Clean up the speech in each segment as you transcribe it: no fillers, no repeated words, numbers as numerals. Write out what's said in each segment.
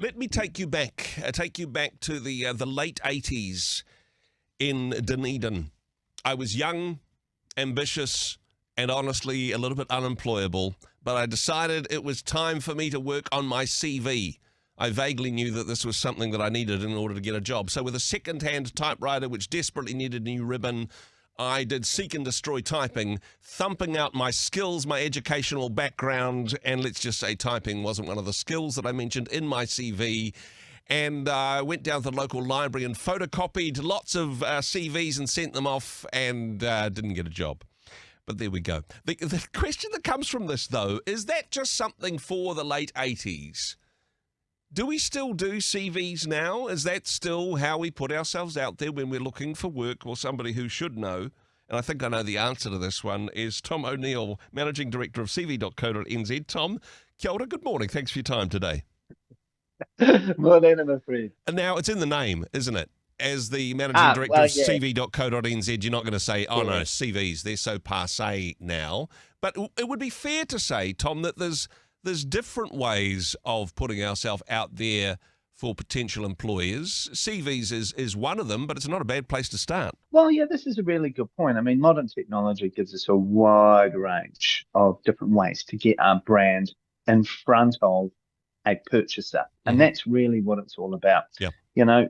Let me take you back to the late 80s in Dunedin. I was young, ambitious, and honestly a little bit unemployable, but I decided it was time for me to work on my CV. I vaguely knew that this was something that I needed in order to get a job. So with a second-hand typewriter which desperately needed a new ribbon, I did seek and destroy typing, thumping out my skills, my educational background, and let's just say typing wasn't one of the skills that I mentioned in my CV. And I went down to the local library and photocopied lots of CVs and sent them off and didn't get a job. But there we go. The question that comes from this, though, is that just something for the late 80s? Do we still do CVs now? Is that still how we put ourselves out there when we're looking for work or somebody who should know? And I think I know the answer to this one is Tom O'Neill, Managing Director of CV.co.nz. Tom, kia ora, good morning. Thanks for your time today. Morning, I'm afraid. And now it's in the name, isn't it? As the Managing Director of CV.co.nz, you're not going to say, oh no, CVs, they're so passé now. But it would be fair to say, Tom, that there's different ways of putting ourselves out there for potential employers. CVs is one of them, but it's not a bad place to start. Well, yeah, this is a really good point. I mean, modern technology gives us a wide range of different ways to get our brand in front of a purchaser. And that's really what it's all about. Yeah. You know,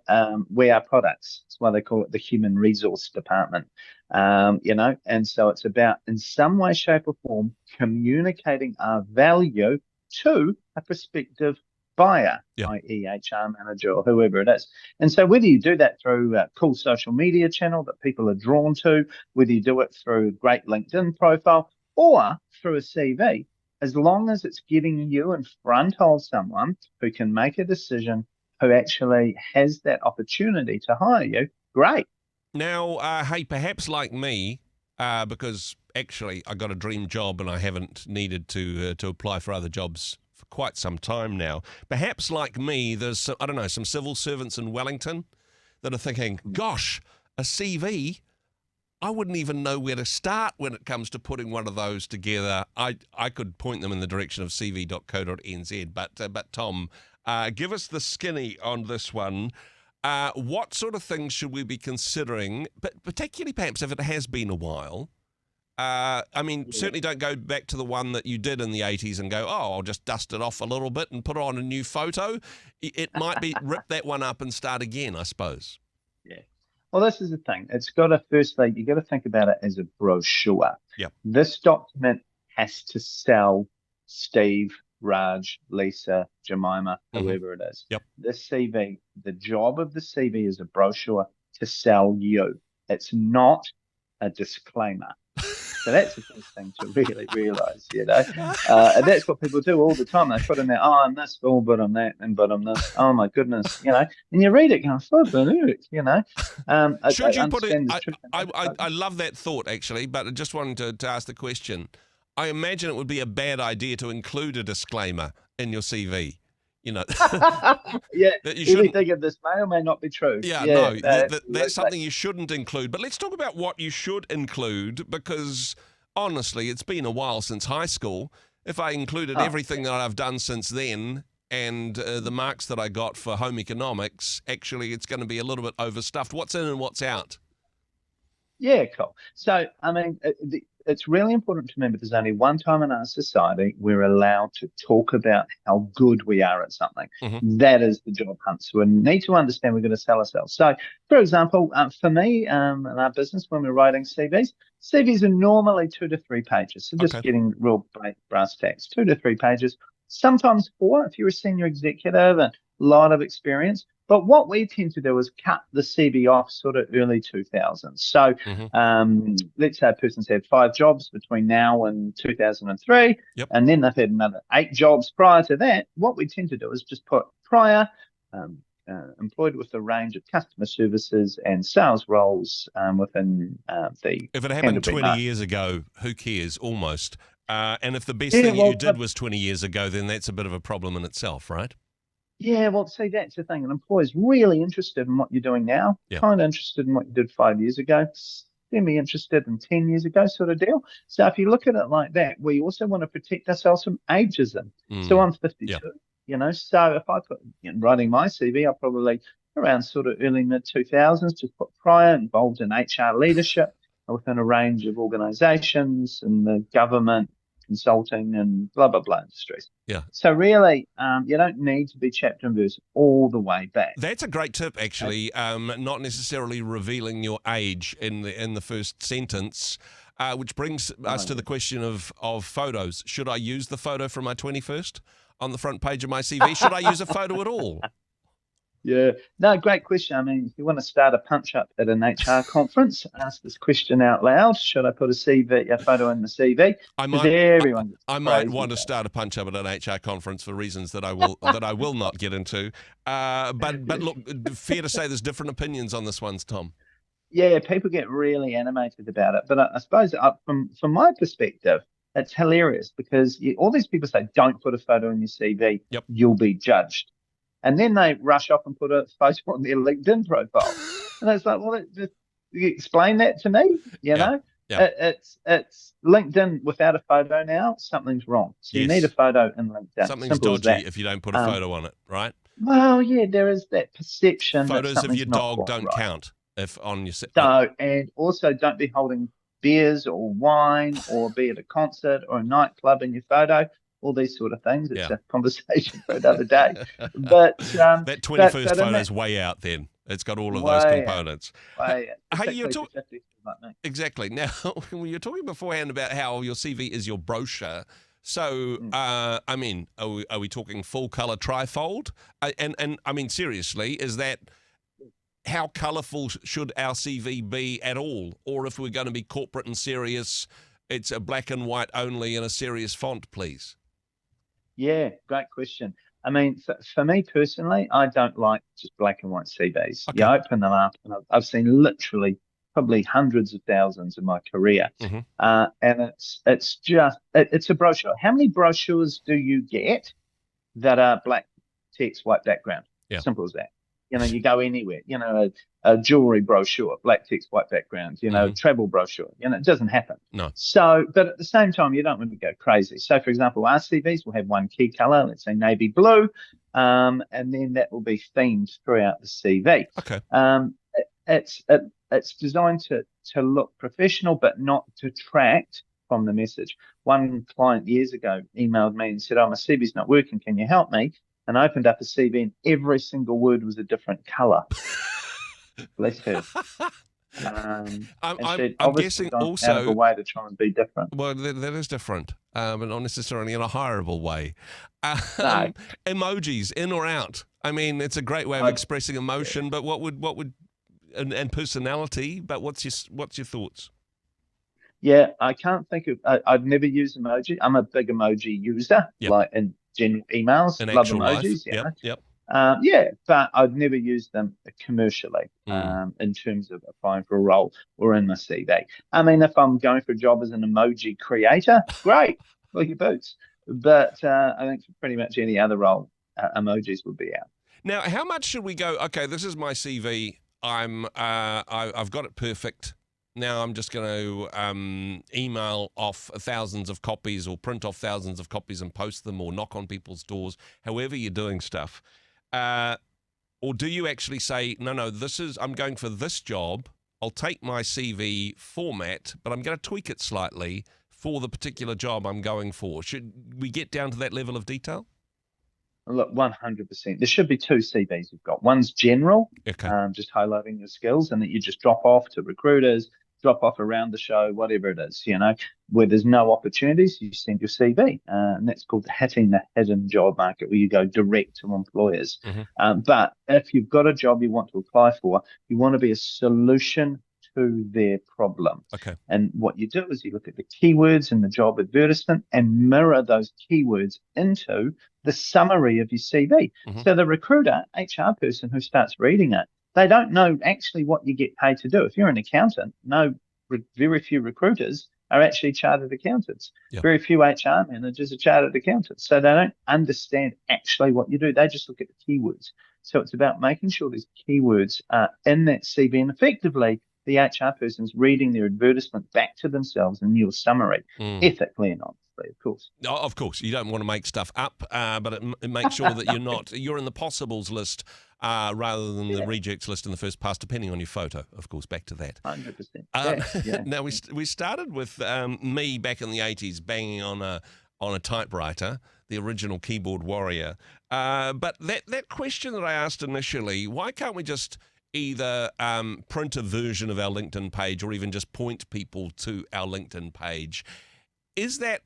we are products. That's why they call it the human resource department. You know, and so it's about, in some way, shape or form, communicating our value to a prospective buyer, i.e. HR manager or whoever it is. And so whether you do that through a cool social media channel that people are drawn to, whether you do it through a great LinkedIn profile or through a CV, as long as it's getting you in front of someone who can make a decision, who actually has that opportunity to hire you, great. Now, hey, perhaps like me, because actually I got a dream job and I haven't needed to apply for other jobs for quite some time now. Perhaps like me, there's some, I don't know, some civil servants in Wellington that are thinking, gosh, a CV, I wouldn't even know where to start when it comes to putting one of those together. I could point them in the direction of cv.co.nz, but Tom, give us the skinny on this one. What sort of things should we be considering, but particularly perhaps if it has been a while? I mean, certainly don't go back to the one that you did in the 80s and go, oh, I'll just dust it off a little bit and put on a new photo. It might be rip that one up and start again, I suppose. Yeah. Well, this is the thing. It's got to, firstly, you got to think about it as a brochure. Yeah. This document has to sell Steve, Raj, Lisa, Jemima, whoever it is. Yep. This CV, the job of the CV is a brochure to sell you. It's not a disclaimer. So that's the first thing to really realise, you know. And that's what people do all the time. They put in there, oh, I'm this, oh, but I'm that, and but I'm this. Oh, my goodness, you know. And you read it, going, you know. Should you put it? I love that thought, actually, but I just wanted to ask the question. I imagine it would be a bad idea to include a disclaimer in your CV. You know, yeah, anything of this may or may not be true. Yeah, no, that's something you shouldn't include. But let's talk about what you should include, because honestly, it's been a while since high school. If I included everything that I've done since then and the marks that I got for home economics, actually, it's going to be a little bit overstuffed. What's in and what's out? Yeah, cool. So, I mean, it's really important to remember there's only one time in our society we're allowed to talk about how good we are at something. That is the job hunt. So we need to understand we're going to sell ourselves. So, for example, for me, in our business, when we're writing CVs are normally 2 to 3 pages. So just getting real brass tacks, 2 to 3 pages, sometimes 4 if you're a senior executive and a lot of experience. But what we tend to do is cut the CV off sort of early 2000s. So let's say a person's had 5 jobs between now and 2003, and then they've had another 8 jobs prior to that. What we tend to do is just put prior, employed with a range of customer services and sales roles within the... If it happened 20 years ago, who cares, almost. And if the best thing you did was 20 years ago, then that's a bit of a problem in itself, right? Yeah, well, see, that's the thing. An employer's really interested in what you're doing now, kind of interested in what you did 5 years ago, semi-interested in 10 years ago sort of deal. So if you look at it like that, we also want to protect ourselves from ageism. So I'm 52. So if I put writing my CV, I'll probably around sort of early mid 2000s, just put prior involved in HR leadership within a range of organizations in the government, consulting, and blah, blah, blah industries. Yeah. So really, you don't need to be chapter and verse all the way back. That's a great tip, actually. Not necessarily revealing your age in the first sentence, which brings us to the question of photos. Should I use the photo from my 21st on the front page of my CV? Should I use a photo at all? Yeah. No, great question. I mean, if you want to start a punch up at an HR conference, ask this question out loud. Should I put a photo in the CV? Because everyone gets I might crazy want to start a punch up at an HR conference for reasons that I will not get into. But look, fair to say there's different opinions on this one, Tom. Yeah, people get really animated about it. But I suppose from my perspective, it's hilarious because all these people say, don't put a photo in your CV. Yep. You'll be judged. And then they rush off and put a photo on their LinkedIn profile. And it's like, well, just explain that to me, Yeah. It's LinkedIn without a photo now, something's wrong. So you need a photo in LinkedIn. Something's dodgy if you don't put a photo on it, right? Well, yeah, there is that perception Photos that of your dog don't right. count if on your... And also don't be holding beers or wine or be at a concert or a nightclub in your photo. All these sort of things. It's a conversation for another day. But that 21st photo is way out then. It's got all of those components. Hey, you're talking exactly. Now, you're talking beforehand about how your CV is your brochure. So, I mean, are we talking full color trifold? And I mean, seriously, is that how colourful should our CV be at all? Or if we're going to be corporate and serious, it's a black and white only in a serious font, please? Yeah, great question. I mean, for me personally, I don't like just black and white CVs. Okay. You open them up, and I've seen literally probably hundreds of thousands in my career, and it's a brochure. How many brochures do you get that are black text, white background? Yeah. Simple as that. You go anywhere, a jewelry brochure, black text, white background, travel brochure, it doesn't happen. No. So, but at the same time, you don't want to go crazy. So, for example, our CVs will have one key color, let's say navy blue, and then that will be themed throughout the CV. Okay. It's designed to look professional, but not detract from the message. One client years ago emailed me and said, "Oh, my CV's not working. Can you help me?" And I opened up a CV and every single word was a different color. Bless her. I'm guessing also out of a way to try and be different. Well, that is different, but not necessarily in a hireable way. No. Emojis, in or out? I mean, it's a great way of expressing emotion, but what would and personality? But what's your thoughts? Yeah, I can't think of. I've never used emoji. I'm a big emoji user, like in general emails. In love actual emojis. life. Yep. But I've never used them commercially in terms of applying for a role or in my CV. I mean, if I'm going for a job as an emoji creator, great, fill your boots. But I think for pretty much any other role, emojis would be out. Now, how much should we go? Okay, this is my CV. I've got it perfect. Now I'm just going to email off thousands of copies or print off thousands of copies and post them or knock on people's doors, however you're doing stuff. Or do you actually say, no, I'm going for this job. I'll take my CV format, but I'm going to tweak it slightly for the particular job I'm going for. Should we get down to that level of detail? Look, 100%. There should be two CVs you've got. One's general, just highlighting your skills, and that you just drop off to recruiters, drop off around the show, whatever it is, where there's no opportunities, you send your CV. And that's called hitting the hidden job market, where you go direct to employers. But if you've got a job you want to apply for, you want to be a solution to their problem. Okay. And what you do is you look at the keywords in the job advertisement and mirror those keywords into the summary of your CV. So the recruiter, HR person who starts reading it, they don't know actually what you get paid to do. If you're an accountant, very few recruiters are actually chartered accountants. Very few HR managers are chartered accountants. So they don't understand actually what you do. They just look at the keywords. So it's about making sure these keywords are in that CV and effectively the HR person's reading their advertisement back to themselves in your summary, ethically and honestly, of course. Oh, of course, you don't want to make stuff up, but it makes sure that you're in the possibles list rather than the rejects list in the first pass, depending on your photo, of course. Back to that. 100%. Now we started with me back in the 80s banging on a typewriter, the original keyboard warrior. But that question that I asked initially, why can't we just either print a version of our LinkedIn page or even just point people to our LinkedIn page? Is that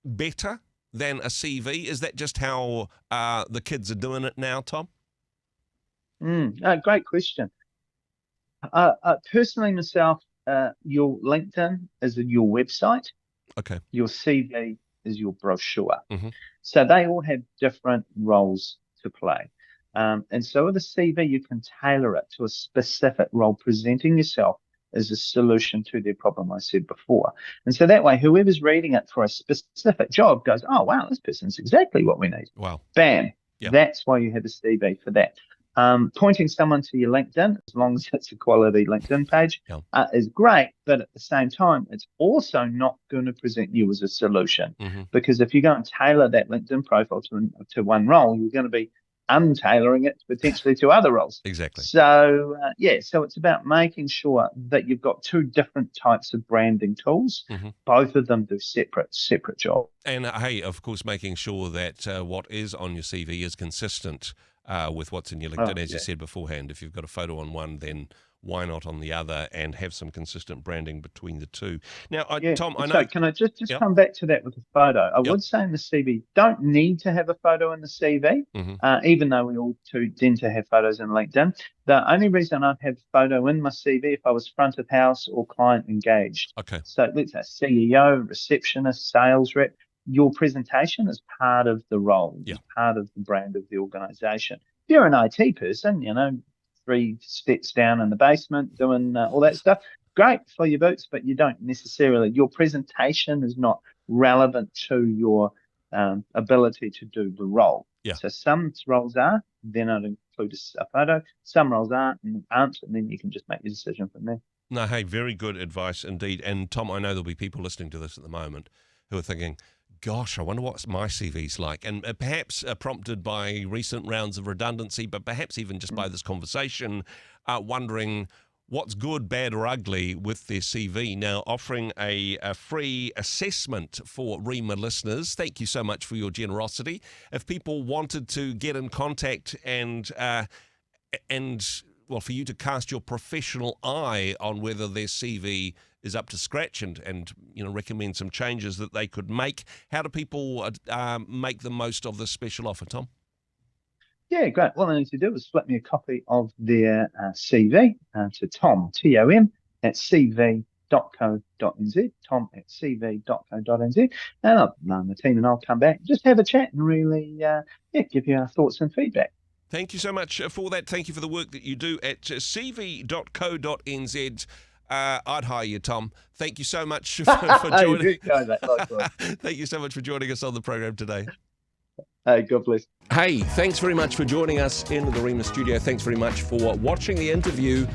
better than a CV? Is that just how the kids are doing it now, Tom? Great question. Personally, myself, your LinkedIn is your website. Okay. Your CV is your brochure. So they all have different roles to play. And so with a CV, you can tailor it to a specific role, presenting yourself as a solution to their problem, I said before. And so that way, whoever's reading it for a specific job goes, oh, wow, this person's exactly what we need. Wow. Bam. Yep. That's why you have a CV for that. Pointing someone to your LinkedIn, as long as it's a quality LinkedIn page, is great. But at the same time, it's also not going to present you as a solution. Because if you go and tailor that LinkedIn profile to one role, you're going to be untailoring it potentially to other roles. Exactly. So, so it's about making sure that you've got two different types of branding tools. Both of them do separate jobs. And, hey, of course, making sure that what is on your CV is consistent with what's in your LinkedIn, as you said beforehand. If you've got a photo on one, then why not on the other, and have some consistent branding between the two. Now, Tom, I know... So can I just come back to that with a photo? I would say in the CV, don't need to have a photo in the CV, even though we all tend to have photos in LinkedIn. The only reason I'd have a photo in my CV if I was front of house or client engaged. Okay. So let's say CEO, receptionist, sales rep. Your presentation is part of the role, it's part of the brand of the organization. If you're an IT person, 3 steps down in the basement doing all that stuff, great, fill your boots, but you don't necessarily, your presentation is not relevant to your ability to do the role. So some roles are, then I'd include a photo. Some roles aren't, and then you can just make your decision from there. No, hey, very good advice indeed. And Tom, I know there'll be people listening to this at the moment who are thinking, gosh, I wonder what my CV's like. And perhaps prompted by recent rounds of redundancy, but perhaps even just by this conversation, wondering what's good, bad or ugly with their CV. Now, offering a free assessment for Rhema listeners. Thank you so much for your generosity. If people wanted to get in contact and well, for you to cast your professional eye on whether their CV is up to scratch and recommend some changes that they could make. How do people make the most of this special offer, Tom? Yeah, great. All they need to do is flip me a copy of their CV to Tom, T-O-M, at cv.co.nz, Tom at cv.co.nz, and the team and I'll come back, just have a chat and really give you our thoughts and feedback. Thank you so much for that. Thank you for the work that you do at cv.co.nz. I'd hire you, Tom. Thank you so much for joining. Thank you so much for joining us on the program today. Hey, God bless. Hey, thanks very much for joining us in the Rhema studio. Thanks very much for watching the interview.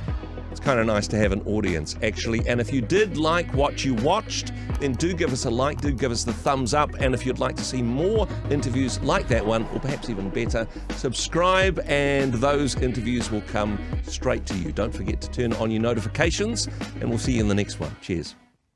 It's kind of nice to have an audience, actually. And if you did like what you watched, then do give us a like, do give us the thumbs up. And if you'd like to see more interviews like that one, or perhaps even better, subscribe and those interviews will come straight to you. Don't forget to turn on your notifications, and we'll see you in the next one. Cheers.